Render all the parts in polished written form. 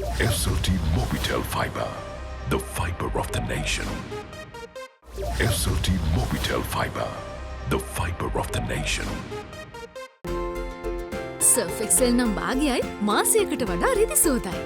SLT Mobitel Fiber, the fiber of the nation. SLT Mobitel Fiber, the fiber of the nation. Surf Excel නම් භාගයයි මාසයකට වඩා රිදි සෝතයි.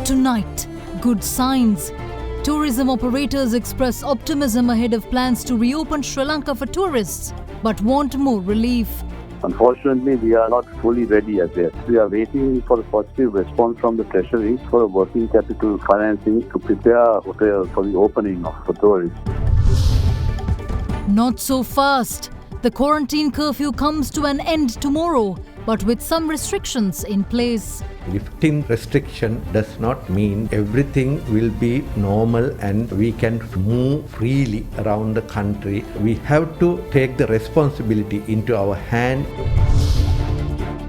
Tonight, good signs. Tourism operators express optimism ahead of plans to reopen Sri Lanka for tourists, but want more relief. Unfortunately, we are not fully ready as yet. We are waiting for a positive response from the Treasury for a working capital financing to prepare hotels for the opening for tourists. Not so fast. The quarantine curfew comes to an end tomorrow, but with some restrictions in place. Lifting restriction does not mean everything will be normal and we can move freely around the country. We have to take the responsibility into our hand.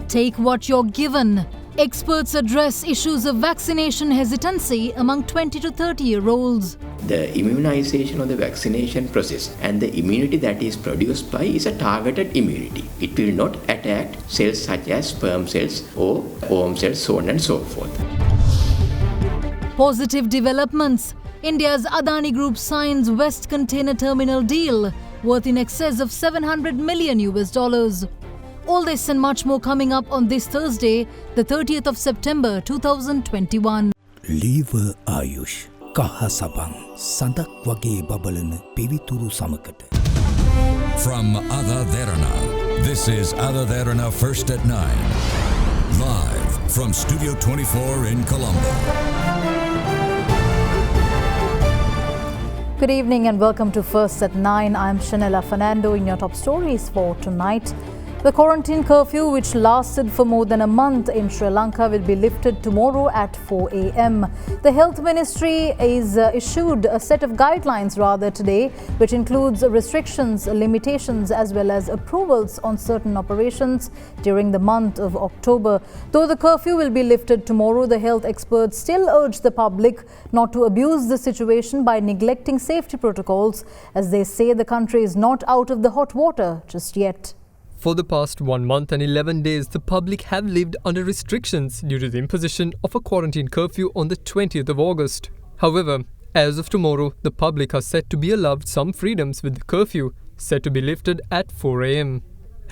Take what you're given. Experts address issues of vaccination hesitancy among 20 to 30-year-olds. The immunization or the vaccination process and the immunity that is produced by is a targeted immunity. It will not attack cells such as sperm cells or worm cells, so on and so forth. Positive developments. India's Adani Group signs West Container Terminal deal worth in excess of $700 million. All this and much more coming up on this Thursday, the 30th of September 2021. Lever Ayush. Kahasabang Sandak Wage Babalana Pivituru Samakata. From AdaDerana, this is AdaDerana First at 9. Live from Studio 24 in Colombo. Good evening and welcome to First at 9. I'm Shanella Fernando in your top stories for tonight. The quarantine curfew, which lasted for more than a month in Sri Lanka, will be lifted tomorrow at 4 a.m. The Health Ministry is issued a set of guidelines today, which includes restrictions, limitations as well as approvals on certain operations during the month of October. Though the curfew will be lifted tomorrow, the health experts still urge the public not to abuse the situation by neglecting safety protocols, as they say the country is not out of the hot water just yet. For the past 1 month and 11 days, the public have lived under restrictions due to the imposition of a quarantine curfew on the 20th of August. However, as of tomorrow, the public are set to be allowed some freedoms, with the curfew set to be lifted at 4 a.m.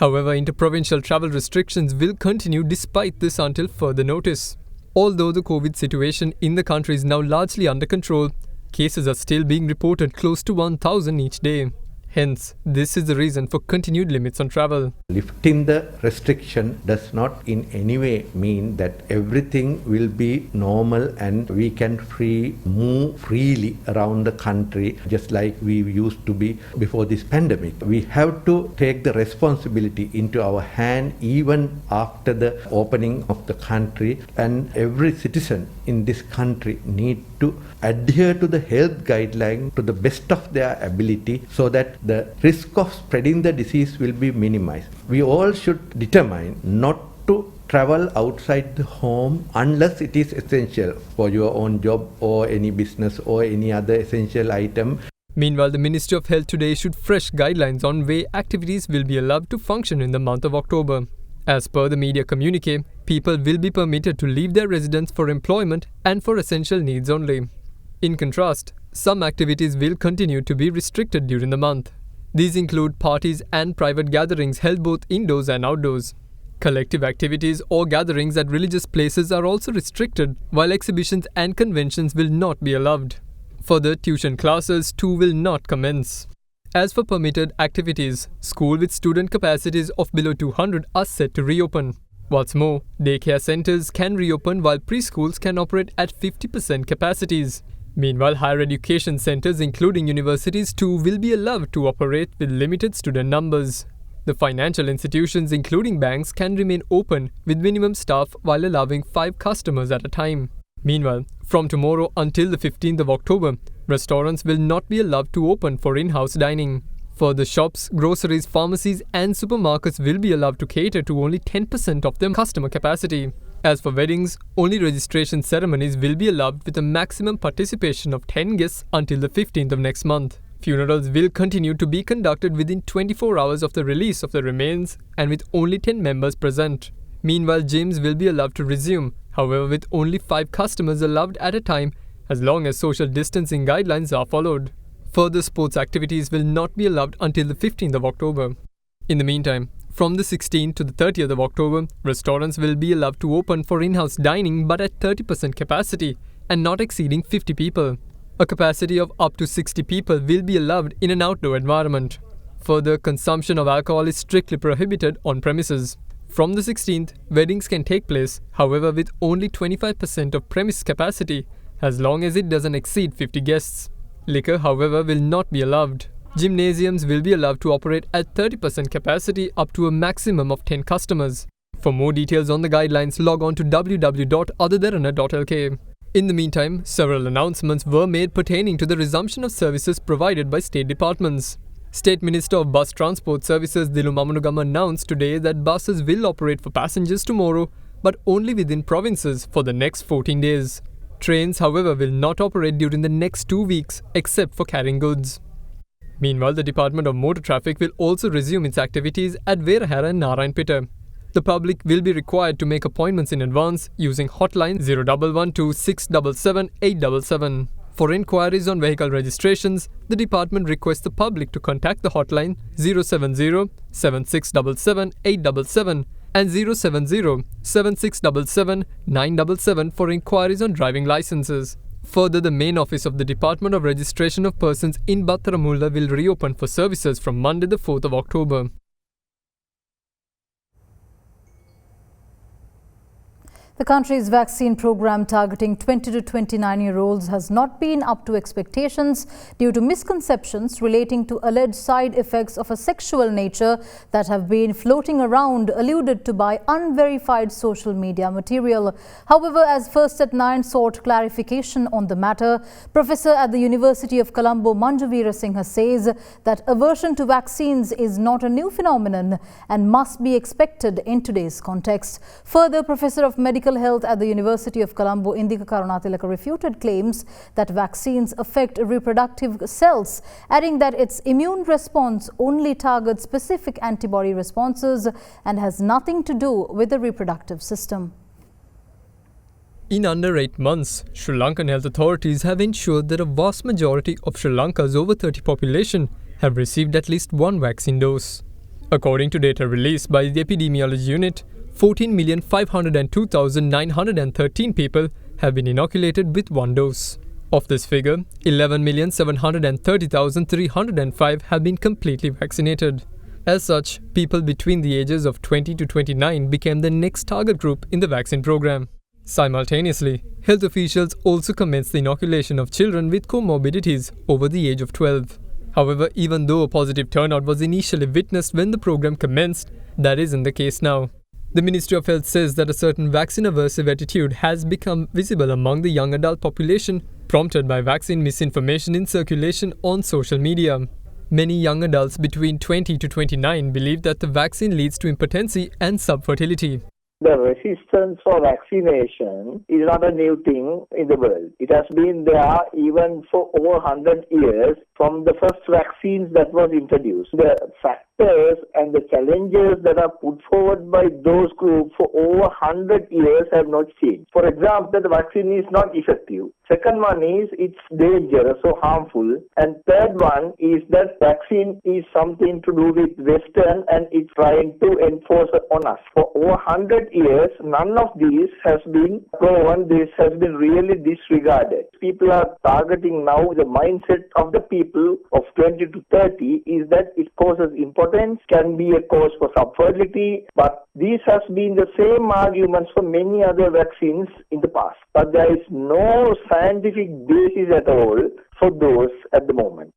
However, interprovincial travel restrictions will continue despite this until further notice. Although the COVID situation in the country is now largely under control, cases are still being reported close to 1,000 each day. Hence, this is the reason for continued limits on travel. Lifting the restriction does not in any way mean that everything will be normal and we can move freely around the country just like we used to be before this pandemic. We have to take the responsibility into our hand even after the opening of the country, and every citizen in this country need to adhere to the health guidelines to the best of their ability so that the risk of spreading the disease will be minimized. We all should determine not to travel outside the home unless it is essential for your own job or any business or any other essential item. Meanwhile, the Ministry of Health today issued fresh guidelines on way activities will be allowed to function in the month of October. As per the media communique, people will be permitted to leave their residence for employment and for essential needs only. In contrast, some activities will continue to be restricted during the month. These include parties and private gatherings held both indoors and outdoors. Collective activities or gatherings at religious places are also restricted, while exhibitions and conventions will not be allowed. Further, tuition classes too will not commence. As for permitted activities, schools with student capacities of below 200 are set to reopen. What's more, daycare centers can reopen while preschools can operate at 50% capacities. Meanwhile, higher education centers including universities too will be allowed to operate with limited student numbers. The financial institutions including banks can remain open with minimum staff while allowing 5 customers at a time. Meanwhile, from tomorrow until the 15th of October, restaurants will not be allowed to open for in-house dining. Further, shops, groceries, pharmacies and supermarkets will be allowed to cater to only 10% of their customer capacity. As for weddings, only registration ceremonies will be allowed with a maximum participation of 10 guests until the 15th of next month. Funerals will continue to be conducted within 24 hours of the release of the remains and with only 10 members present. Meanwhile, gyms will be allowed to resume, however with only 5 customers allowed at a time as long as social distancing guidelines are followed. Further sports activities will not be allowed until the 15th of October. In the meantime, from the 16th to the 30th of October, restaurants will be allowed to open for in-house dining but at 30% capacity and not exceeding 50 people. A capacity of up to 60 people will be allowed in an outdoor environment. Further, consumption of alcohol is strictly prohibited on premises. From the 16th, weddings can take place, however with only 25% of premise capacity as long as it doesn't exceed 50 guests. Liquor, however, will not be allowed. Gymnasiums will be allowed to operate at 30% capacity up to a maximum of 10 customers. For more details on the guidelines, log on to www.AdaDerana.lk. In the meantime, several announcements were made pertaining to the resumption of services provided by state departments. State Minister of Bus Transport Services Dilu Mamanugama announced today that buses will operate for passengers tomorrow, but only within provinces for the next 14 days. Trains, however, will not operate during the next 2 weeks except for carrying goods. Meanwhile, the Department of Motor Traffic will also resume its activities at Verahara and Narayanpeta. The public will be required to make appointments in advance using hotline 0112 677 877. For inquiries on vehicle registrations, the department requests the public to contact the hotline 070 7677 877 and 070 7677 977 for inquiries on driving licenses. Further, the main office of the Department of Registration of Persons in Battaramulla will reopen for services from Monday the 4th of October. The country's vaccine program targeting 20 to 29-year-olds has not been up to expectations due to misconceptions relating to alleged side effects of a sexual nature that have been floating around, alluded to by unverified social media material. However, as First at 9 sought clarification on the matter, Professor at the University of Colombo Manju Veerasinghe says that aversion to vaccines is not a new phenomenon and must be expected in today's context. Further, Professor of Medical Health at the University of Colombo Indika Karunatilaka refuted claims that vaccines affect reproductive cells, adding that its immune response only targets specific antibody responses and has nothing to do with the reproductive system. In under 8 months, Sri Lankan health authorities have ensured that a vast majority of Sri Lanka's over 30 population have received at least one vaccine dose. According to data released by the Epidemiology Unit, 14,502,913 people have been inoculated with one dose. Of this figure, 11,730,305 have been completely vaccinated. As such, people between the ages of 20 to 29 became the next target group in the vaccine program. Simultaneously, health officials also commenced the inoculation of children with comorbidities over the age of 12. However, even though a positive turnout was initially witnessed when the program commenced, that isn't the case now. The Ministry of Health says that a certain vaccine-aversive attitude has become visible among the young adult population, prompted by vaccine misinformation in circulation on social media. Many young adults between 20 to 29 believe that the vaccine leads to impotency and subfertility. The resistance for vaccination is not a new thing in the world. It has been there even for over 100 years from the first vaccines that was introduced. The factors and the challenges that are put forward by those groups for over 100 years have not changed. For example, the vaccine is not effective. Second one is it's dangerous or harmful. And third one is that vaccine is something to do with Western and it's trying to enforce on us. For over 100 years, none of these has been proven. This has been really disregarded. People are targeting now the mindset of the people of 20 to 30 is that it causes impotence, can be a cause for subfertility, but these has been the same arguments for many other vaccines in the past. But there is no scientific basis at all for those at the moment.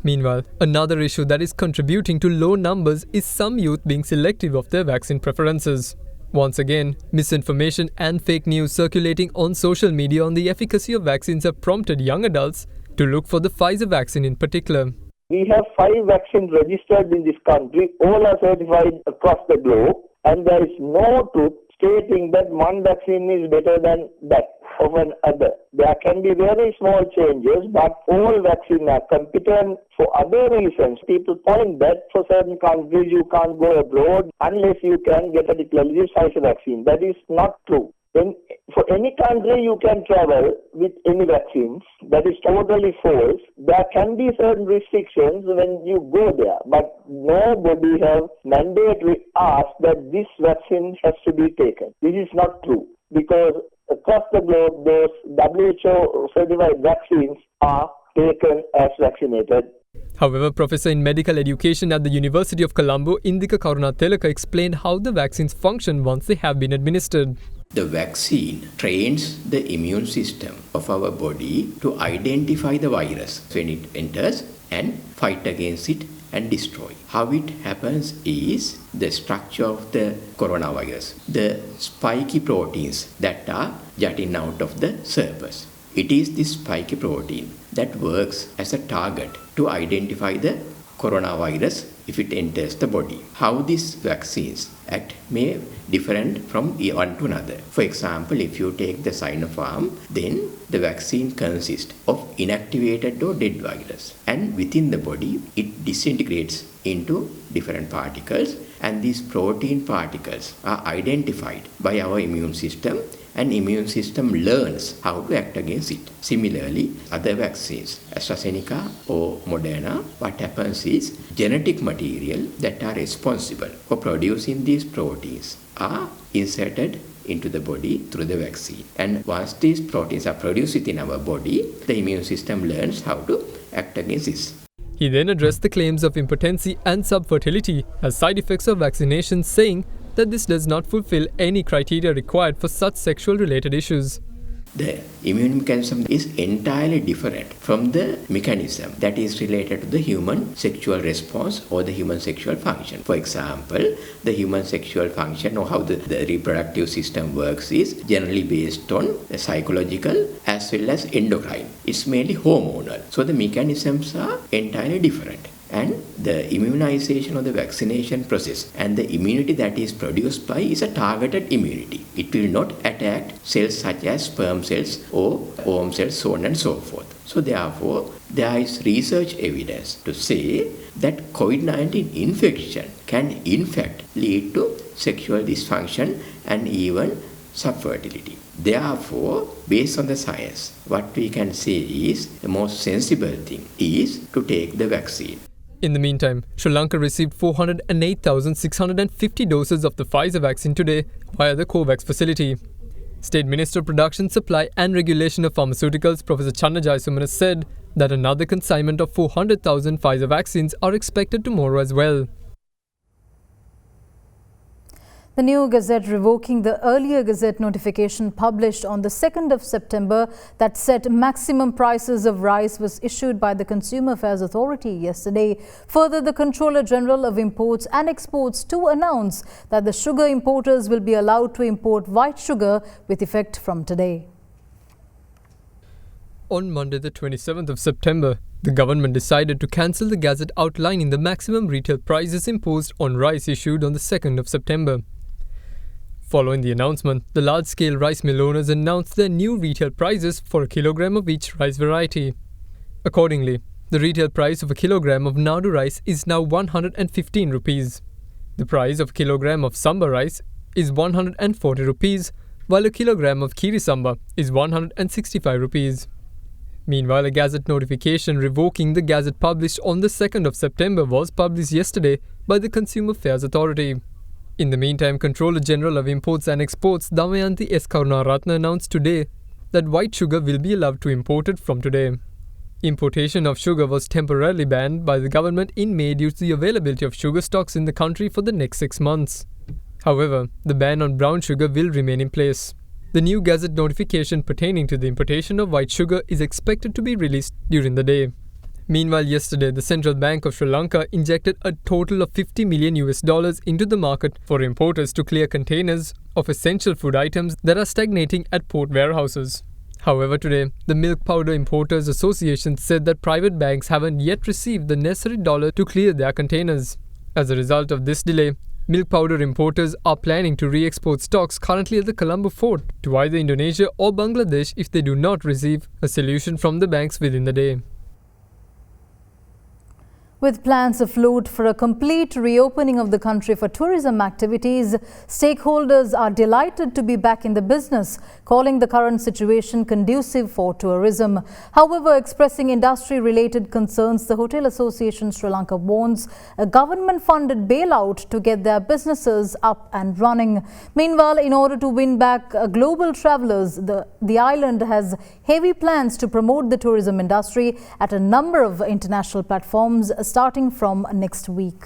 Meanwhile, another issue that is contributing to low numbers is some youth being selective of their vaccine preferences. Once again, misinformation and fake news circulating on social media on the efficacy of vaccines have prompted young adults to look for the Pfizer vaccine in particular. We have 5 vaccines registered in this country. All are certified across the globe. And there is no truth stating that one vaccine is better than that of another. There can be very small changes, but all vaccines are competent for other reasons. People point that for certain countries you can't go abroad unless you can get a declarative Pfizer vaccine. That is not true. Then for any country you can travel with any vaccines. That is totally false. There can be certain restrictions when you go there, but nobody has mandatory asked that this vaccine has to be taken. This is not true because across the globe those WHO certified vaccines are taken as vaccinated. However, Professor in Medical Education at the University of Colombo, Indika Karunatilaka, explained how the vaccines function once they have been administered. The vaccine trains the immune system of our body to identify the virus when it enters and fight against it and destroy. How it happens is the structure of the coronavirus, the spiky proteins that are jutting out of the surface. It is this spiky protein that works as a target to identify the coronavirus if it enters the body. How these vaccines act may different from one to another. For example, if you take the Sinopharm, then the vaccine consists of inactivated or dead virus, and within the body it disintegrates into different particles, and these protein particles are identified by our immune system, and immune system learns how to act against it. Similarly, other vaccines, AstraZeneca or Moderna, what happens is genetic material that are responsible for producing these proteins are inserted into the body through the vaccine. And once these proteins are produced within our body, the immune system learns how to act against this. He then addressed the claims of impotency and subfertility as side effects of vaccinations, saying that this does not fulfill any criteria required for such sexual related issues. The immune mechanism is entirely different from the mechanism that is related to the human sexual response or the human sexual function. For example, the human sexual function or how the reproductive system works is generally based on the psychological as well as endocrine. It's mainly hormonal. So the mechanisms are entirely different. And the immunization or the vaccination process and the immunity that is produced by is a targeted immunity. It will not attack cells such as sperm cells or ovum cells, so on and so forth. So therefore, there is research evidence to say that COVID-19 infection can in fact lead to sexual dysfunction and even subfertility. Therefore, based on the science, what we can say is the most sensible thing is to take the vaccine. In the meantime, Sri Lanka received 408,650 doses of the Pfizer vaccine today via the COVAX facility. State Minister of Production, Supply and Regulation of Pharmaceuticals, Professor Channa Jayasumana, said that another consignment of 400,000 Pfizer vaccines are expected tomorrow as well. The new Gazette revoking the earlier Gazette notification published on the 2nd of September that set maximum prices of rice was issued by the Consumer Affairs Authority yesterday. Further, the Controller General of Imports and Exports to announce that the sugar importers will be allowed to import white sugar with effect from today. On Monday, the 27th of September, the government decided to cancel the Gazette outlining the maximum retail prices imposed on rice issued on the 2nd of September. Following the announcement, the large-scale rice mill owners announced their new retail prices for a kilogram of each rice variety. Accordingly, the retail price of a kilogram of Nadu rice is now 115 rupees. The price of a kilogram of Samba rice is 140 rupees, while a kilogram of Kiri Samba is 165 rupees. Meanwhile, a Gazette notification revoking the Gazette published on the 2nd of September was published yesterday by the Consumer Affairs Authority. In the meantime, Controller General of Imports and Exports Damayanti S. Karunaratne announced today that white sugar will be allowed to import it from today. Importation of sugar was temporarily banned by the government in May due to the availability of sugar stocks in the country for the next 6 months. However, the ban on brown sugar will remain in place. The new Gazette notification pertaining to the importation of white sugar is expected to be released during the day. Meanwhile, yesterday, the Central Bank of Sri Lanka injected a total of $50 million into the market for importers to clear containers of essential food items that are stagnating at port warehouses. However, today, the Milk Powder Importers Association said that private banks haven't yet received the necessary dollar to clear their containers. As a result of this delay, milk powder importers are planning to re-export stocks currently at the Colombo Fort to either Indonesia or Bangladesh if they do not receive a solution from the banks within the day. With plans afloat for a complete reopening of the country for tourism activities, stakeholders are delighted to be back in the business, calling the current situation conducive for tourism. However, expressing industry-related concerns, the Hotel Association Sri Lanka warns a government-funded bailout to get their businesses up and running. Meanwhile, in order to win back global travellers, the island has heavy plans to promote the tourism industry at a number of international platforms, starting from next week.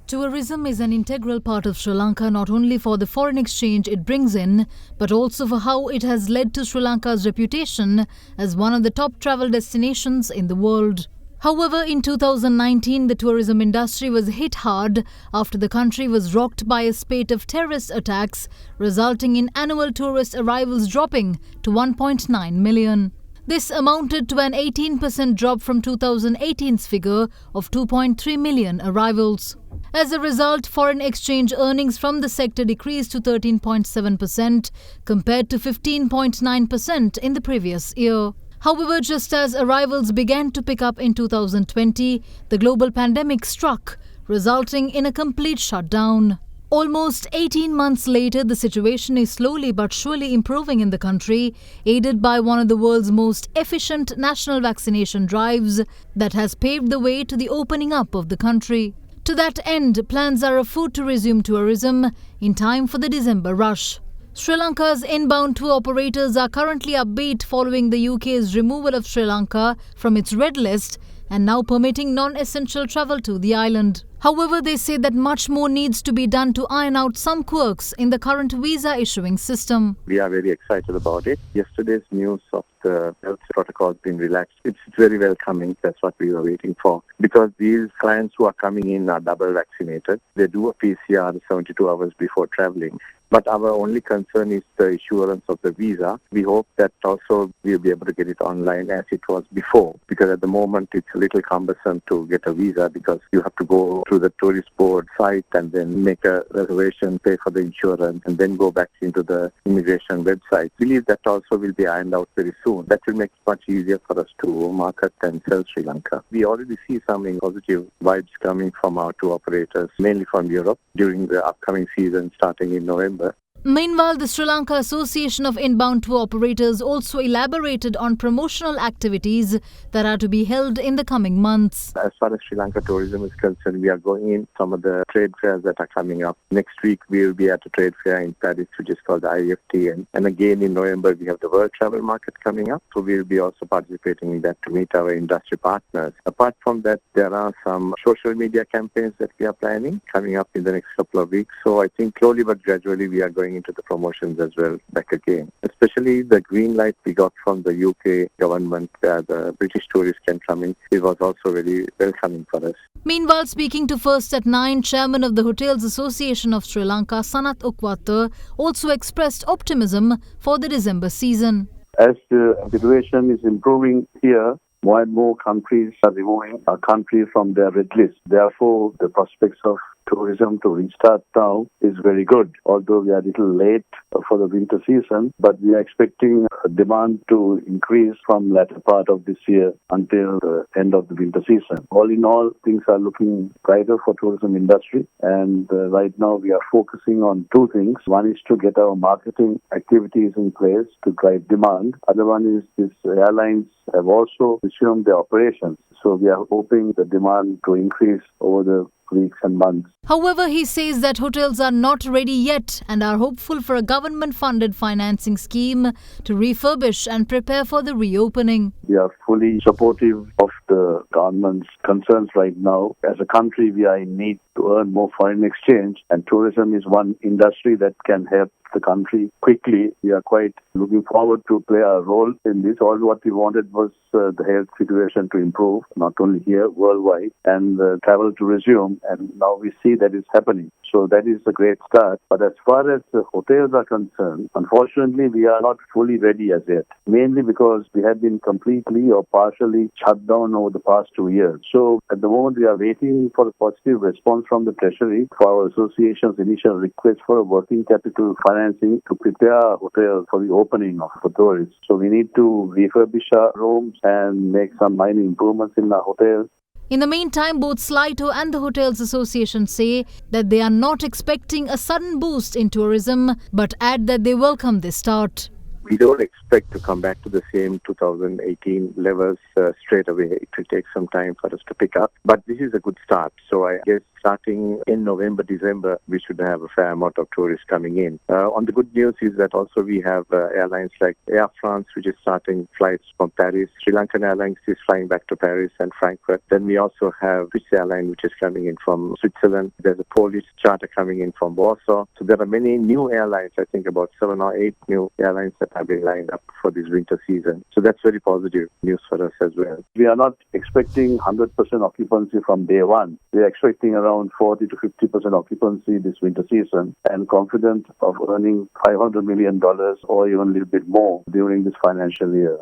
Tourism is an integral part of Sri Lanka, not only for the foreign exchange it brings in, but also for how it has led to Sri Lanka's reputation as one of the top travel destinations in the world. However, in 2019, the tourism industry was hit hard after the country was rocked by a spate of terrorist attacks, resulting in annual tourist arrivals dropping to 1.9 million. This amounted to an 18% drop from 2018's figure of 2.3 million arrivals. As a result, foreign exchange earnings from the sector decreased to 13.7% compared to 15.9% in the previous year. However, just as arrivals began to pick up in 2020, the global pandemic struck, resulting in a complete shutdown. Almost 18 months later, the situation is slowly but surely improving in the country, aided by one of the world's most efficient national vaccination drives that has paved the way to the opening up of the country. To that end, plans are afoot to resume tourism in time for the December rush. Sri Lanka's inbound tour operators are currently upbeat following the UK's removal of Sri Lanka from its red list and now permitting non-essential travel to the island. However, they say that much more needs to be done to iron out some quirks in the current visa issuing system. We are very excited about it. Yesterday's news of the health protocols being relaxed, it's very welcoming. That's what we were waiting for. Because these clients who are coming in are double vaccinated. They do a PCR 72 hours before traveling. But our only concern is the issuance of the visa. We hope that also we'll be able to get it online as it was before. Because at the moment it's a little cumbersome to get a visa because you have to go to the tourist board site and then make a reservation, pay for the insurance, and then go back into the immigration website. We believe that also will be ironed out very soon. That will make it much easier for us to market and sell Sri Lanka. We already see some positive vibes coming from our tour operators, mainly from Europe, during the upcoming season starting in November. Meanwhile, the Sri Lanka Association of Inbound Tour Operators also elaborated on promotional activities that are to be held in the coming months. As far as Sri Lanka tourism is concerned, we are going in some of the trade fairs that are coming up. Next week, we will be at a trade fair in Paris, which is called the IFTN. And again, in November, we have the World Travel Market coming up. So we will be also participating in that to meet our industry partners. Apart from that, there are some social media campaigns that we are planning coming up in the next couple of weeks. So I think slowly but gradually, we are going into the promotions as well back again. Especially the green light we got from the UK government where the British tourists can come in. It was also very welcoming for us. Meanwhile, speaking to First at 9, Chairman of the Hotels Association of Sri Lanka, Sanat Ukwatta, also expressed optimism for the December season. As the situation is improving here, more and more countries are removing our country from their red list. Therefore, the prospects of tourism to restart now is very good. Although we are a little late for the winter season, but we are expecting demand to increase from latter part of this year until the end of the winter season. All in all, things are looking brighter for tourism industry, and right now we are focusing on two things. One is to get our marketing activities in place to drive demand. Other one is these airlines have also resumed their operations. So we are hoping the demand to increase over the weeks and months. However, he says that hotels are not ready yet and are hopeful for a government-funded financing scheme to refurbish and prepare for the reopening. We are fully supportive of the government's concerns right now. As a country, we are in need to earn more foreign exchange, and tourism is one industry that can help the country quickly. We are quite looking forward to play a role in this. All what we wanted was the health situation to improve, not only here, worldwide, and travel to resume. And now we see that it's happening. So that is a great start. But as far as the hotels are concerned, unfortunately, we are not fully ready as yet, mainly because we have been completely or partially shut down over the past 2 years. So at the moment, we are waiting for a positive response from the Treasury for our association's initial request for a working capital financing to prepare our hotel for the opening for tourists. So we need to refurbish our rooms and make some minor improvements in our hotels. In the meantime, both Sligo and the Hotels Association say that they are not expecting a sudden boost in tourism, but add that they welcome this start. We don't expect to come back to the same 2018 levels straight away. It will take some time for us to pick up. But this is a good start. So I guess starting in November, December, we should have a fair amount of tourists coming in. On the good news is that also we have airlines like Air France, which is starting flights from Paris. Sri Lankan Airlines is flying back to Paris and Frankfurt. Then we also have Swiss Airline, which is coming in from Switzerland. There's a Polish charter coming in from Warsaw. So there are many new airlines, I think about 7 or 8 new airlines that have been lined up for this winter season. So that's very positive news for us as well. We are not expecting 100% occupancy from day one. We are expecting around 40 to 50% occupancy this winter season and confident of earning $500 million or even a little bit more during this financial year.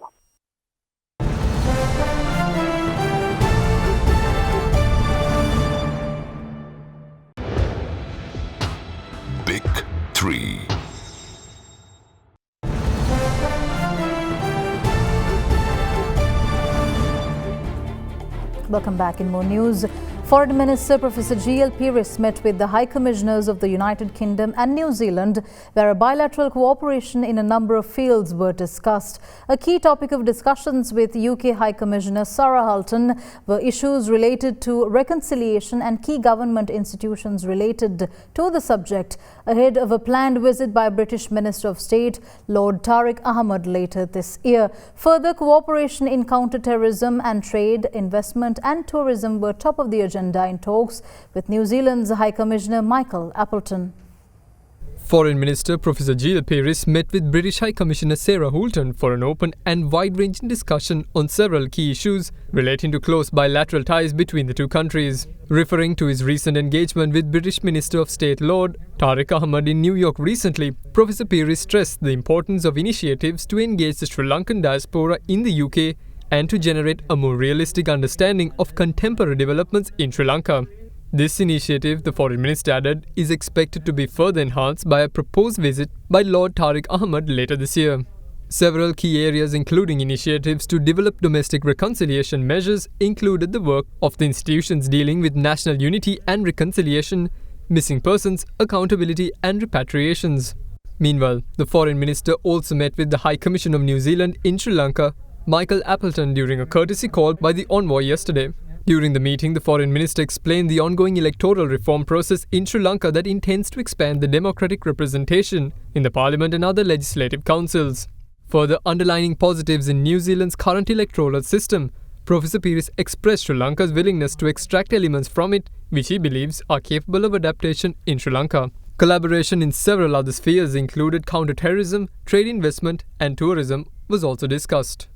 Big 3. Welcome back in more news. Foreign Minister Professor G.L. Peiris met with the High Commissioners of the United Kingdom and New Zealand, where a bilateral cooperation in a number of fields were discussed. A key topic of discussions with UK High Commissioner Sarah Hulton were issues related to reconciliation and key government institutions related to the subject, ahead of a planned visit by British Minister of State Lord Tariq Ahmad later this year. Further cooperation in counter-terrorism and trade, investment and tourism were top of the agenda in talks with New Zealand's High Commissioner Michael Appleton. Foreign Minister Professor G.L. Peiris met with British High Commissioner Sarah Hulton for an open and wide-ranging discussion on several key issues relating to close bilateral ties between the two countries. Referring to his recent engagement with British Minister of State Lord Tariq Ahmad in New York recently, Professor Peiris stressed the importance of initiatives to engage the Sri Lankan diaspora in the UK and to generate a more realistic understanding of contemporary developments in Sri Lanka. This initiative, the Foreign Minister added, is expected to be further enhanced by a proposed visit by Lord Tariq Ahmad later this year. Several key areas, including initiatives to develop domestic reconciliation measures, included the work of the institutions dealing with national unity and reconciliation, missing persons, accountability and repatriations. Meanwhile, the Foreign Minister also met with the High Commission of New Zealand in Sri Lanka, Michael Appleton, during a courtesy call by the envoy yesterday. During the meeting, the Foreign Minister explained the ongoing electoral reform process in Sri Lanka that intends to expand the democratic representation in the Parliament and other legislative councils. Further underlining positives in New Zealand's current electoral system, Professor Peiris expressed Sri Lanka's willingness to extract elements from it which he believes are capable of adaptation in Sri Lanka. Collaboration in several other spheres included counter-terrorism, trade investment and tourism was also discussed.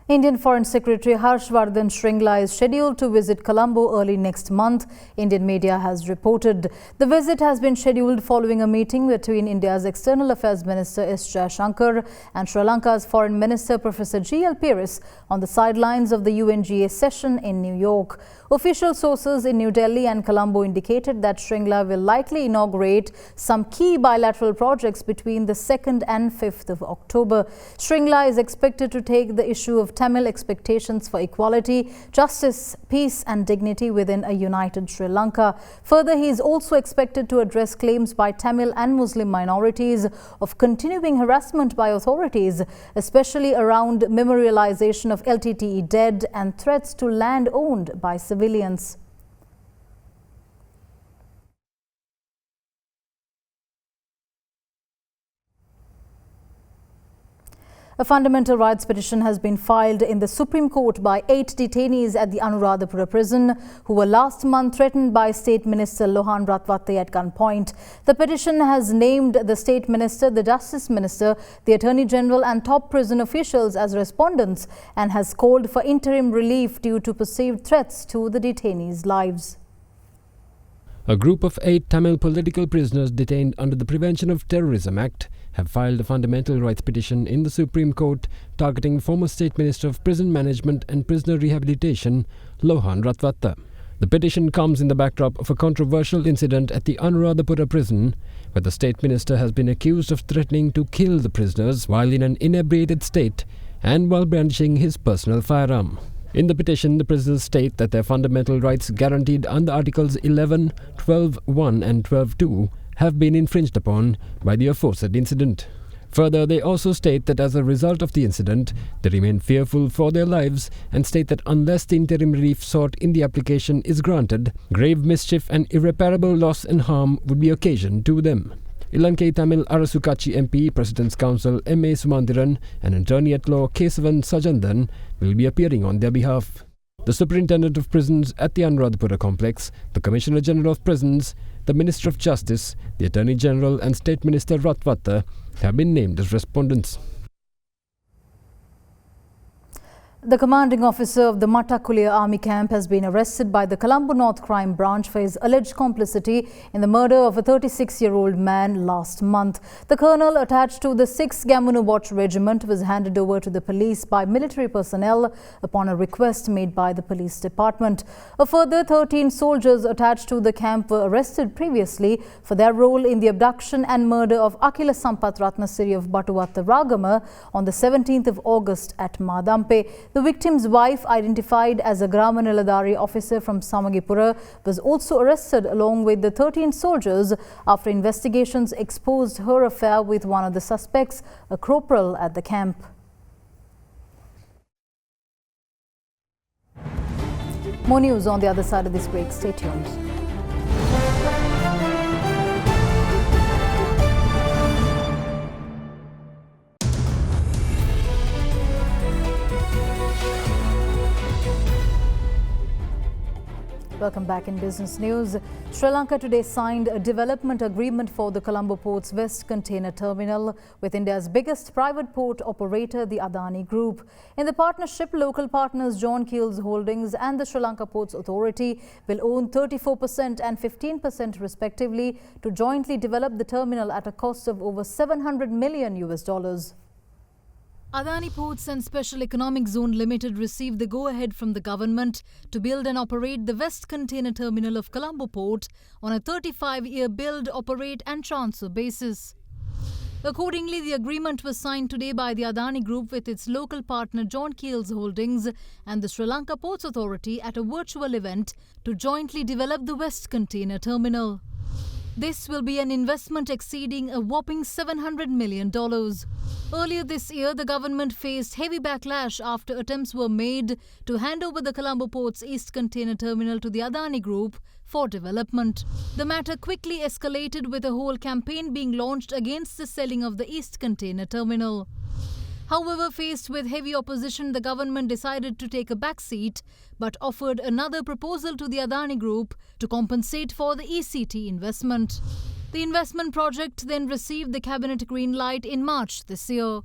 Indian Foreign Secretary Harshvardhan Shringla is scheduled to visit Colombo early next month, Indian media has reported. The visit has been scheduled following a meeting between India's External Affairs Minister S. Jaishankar and Sri Lanka's Foreign Minister Professor G.L. Peiris on the sidelines of the UNGA session in New York. Official sources in New Delhi and Colombo indicated that Shringla will likely inaugurate some key bilateral projects between the 2nd and 5th of October. Shringla is expected to take the issue of Tamil expectations for equality, justice, peace and dignity within a united Sri Lanka. Further, he is also expected to address claims by Tamil and Muslim minorities of continuing harassment by authorities, especially around memorialization of LTTE dead and threats to land owned by civilians. A fundamental rights petition has been filed in the Supreme Court by 8 detainees at the Anuradhapura prison who were last month threatened by State Minister Lohan Ratwatte at gunpoint. The petition has named the State Minister, the Justice Minister, the Attorney General and top prison officials as respondents and has called for interim relief due to perceived threats to the detainees' lives. A group of 8 Tamil political prisoners detained under the Prevention of Terrorism Act have filed a fundamental rights petition in the Supreme Court targeting former State Minister of Prison Management and Prisoner Rehabilitation, Lohan Ratwatta. The petition comes in the backdrop of a controversial incident at the Anuradhapura prison, where the State Minister has been accused of threatening to kill the prisoners while in an inebriated state and while brandishing his personal firearm. In the petition, the prisoners state that their fundamental rights guaranteed under Articles 11, 12.1 and 12.2 have been infringed upon by the aforesaid incident. Further, they also state that as a result of the incident, they remain fearful for their lives and state that unless the interim relief sought in the application is granted, grave mischief and irreparable loss and harm would be occasioned to them. Ilankai Tamil Arasu Kachi MP, President's Counsel M.A. Sumandiran and Attorney at Law Kesavan Sajandan will be appearing on their behalf. The Superintendent of Prisons at the Anuradhapura complex, the Commissioner General of Prisons, the Minister of Justice, the Attorney General and State Minister Ratwatta have been named as respondents. The commanding officer of the Matakulia Army Camp has been arrested by the Colombo North Crime Branch for his alleged complicity in the murder of a 36-year-old man last month. The colonel attached to the 6th Gamunu Watch Regiment was handed over to the police by military personnel upon a request made by the police department. A further 13 soldiers attached to the camp were arrested previously for their role in the abduction and murder of Akila Sampath Ratnasiri of Batuwatta Ragama on the 17th of August at Madampe. The victim's wife, identified as a Grama Niladhari officer from Samagipura, was also arrested along with the 13 soldiers after investigations exposed her affair with one of the suspects, a corporal at the camp. More news on the other side of this break. Stay tuned. Welcome back in business news. Sri Lanka today signed a development agreement for the Colombo Port's West Container Terminal with India's biggest private port operator, the Adani Group. In the partnership, local partners John Keel's Holdings and the Sri Lanka Ports Authority will own 34% and 15% respectively to jointly develop the terminal at a cost of over $700 million. Adani Ports and Special Economic Zone Limited received the go-ahead from the government to build and operate the West Container Terminal of Colombo Port on a 35-year build, operate and transfer basis. Accordingly, the agreement was signed today by the Adani Group with its local partner John Keel's Holdings and the Sri Lanka Ports Authority at a virtual event to jointly develop the West Container Terminal. This will be an investment exceeding a whopping $700 million. Earlier this year, the government faced heavy backlash after attempts were made to hand over the Colombo Port's East Container Terminal to the Adani Group for development. The matter quickly escalated with a whole campaign being launched against the selling of the East Container Terminal. However, faced with heavy opposition, the government decided to take a back seat but offered another proposal to the Adani Group to compensate for the ECT investment. The investment project then received the cabinet green light in March this year.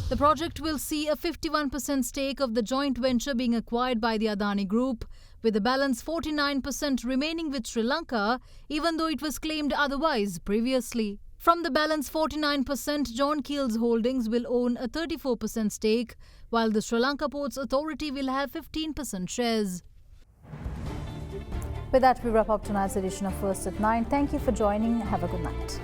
The project will see a 51% stake of the joint venture being acquired by the Adani Group, with the balance 49% remaining with Sri Lanka, even though it was claimed otherwise previously. From the balance 49%, John Keel's Holdings will own a 34% stake, while the Sri Lanka Ports Authority will have 15% shares. With that, we wrap up tonight's edition of First at 9. Thank you for joining. Have a good night.